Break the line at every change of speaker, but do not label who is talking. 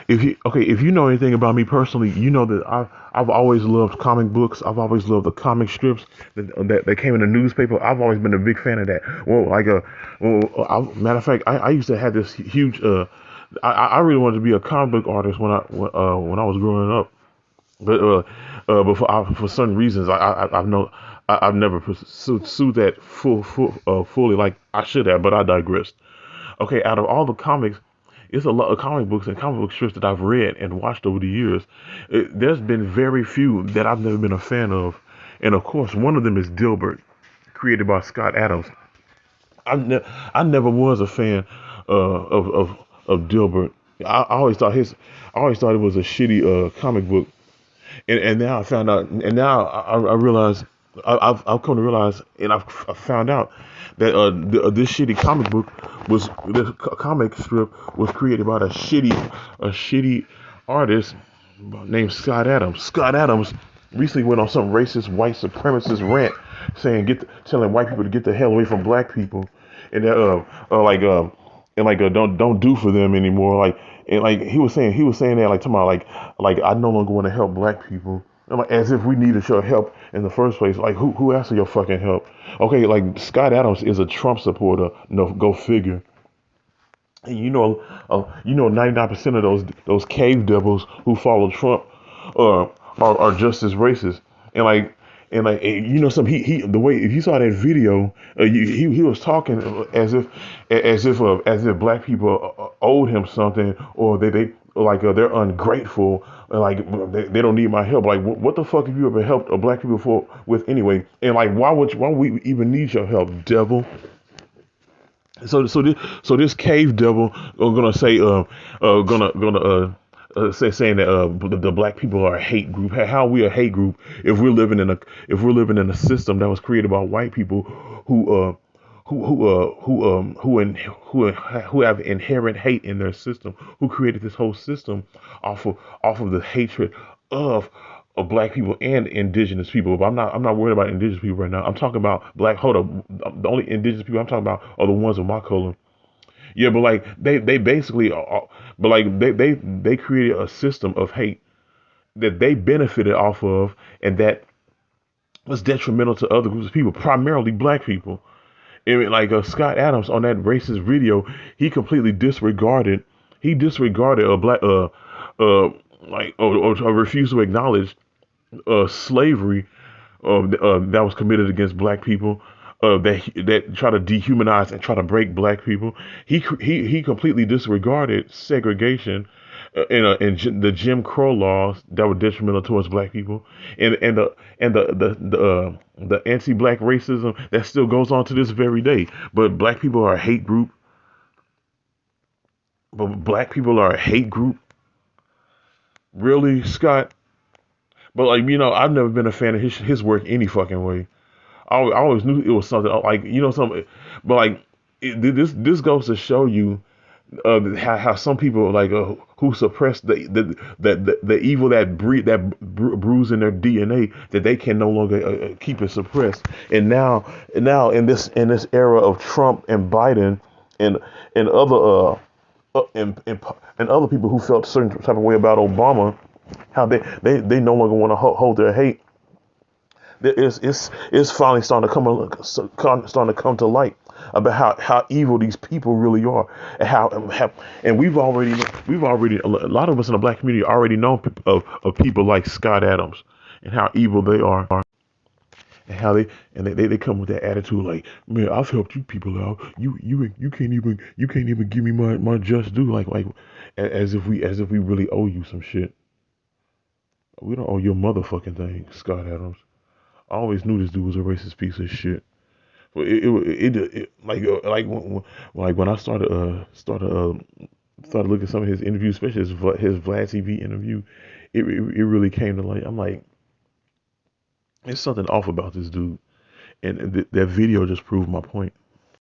if you know anything about me personally, you know that I've always loved comic books. I've always loved the comic strips that came in the newspaper. I've always been a big fan of that. Matter of fact, I used to have this huge. I really wanted to be a comic book artist when I was growing up. But for certain reasons, I've never pursued that fully like I should have. But I digressed. Okay, out of all the comics, it's a lot of comic books and comic book strips that I've read and watched over the years. There's been very few that I've never been a fan of, and of course, one of them is Dilbert, created by Scott Adams. I never was a fan of Dilbert. I always thought it was a shitty comic book, and now I found out, and now I realize I've come to realize, and I found out that this shitty comic book was this comic strip was created by a shitty artist named Scott Adams. Scott Adams recently went on some racist white supremacist rant saying telling white people to get the hell away from black people, and that don't do for them anymore. Like, and like he was saying that, like, talking about like I no longer want to help black people. And like, as if we needed your help in the first place. Like, who asked for your fucking help? Okay, like, Scott Adams is a Trump supporter. No, go figure. And 99% of those cave devils who follow Trump are just as racist. And like, some he the way, if you saw that video, he was talking as if black people owed him something, or they like they're ungrateful, like they don't need my help. Like, what the fuck have you ever helped black people with anyway? And like, why would we even need your help, devil? So this cave devil are gonna say saying that the black people are a hate group. How are we a hate group if we're living in a system that was created by white people who who have inherent hate in their system, who created this whole system off of the hatred of black people and indigenous people. But I'm not worried about indigenous people right now. I'm talking about black. Hold up, the only indigenous people I'm talking about are the ones of my color. Yeah, but like they basically but like they created a system of hate that they benefited off of, and that was detrimental to other groups of people, primarily black people. And like Scott Adams on that racist video, he disregarded a black or refused to acknowledge slavery that was committed against black people, that try to dehumanize and try to break black people. He completely disregarded segregation the Jim Crow laws that were detrimental towards black people, and the anti-black racism that still goes on to this very day. But black people are a hate group. But black people are a hate group. Really, Scott? But like, I've never been a fan of his work any fucking way. I always knew it was something like, something. But like, this goes to show you how some people like who suppress the evil that brews in their DNA, that they can no longer keep it suppressed. And now in this era of Trump and Biden and other and other people who felt a certain type of way about Obama, how they no longer want to hold their hate. It's finally starting to come to light about how evil these people really are, and and we've already, a lot of us in the black community already know of people like Scott Adams, and how evil they are, and how they come with that attitude like, man, I've helped you people out, you can't even give me my just due, like as if we really owe you some shit. We don't owe your motherfucking thing, Scott Adams. I always knew this dude was a racist piece of shit. But when I started looking at some of his interviews, especially his Vlad TV interview, it really came to light. I'm like, there's something off about this dude, and that video just proved my point.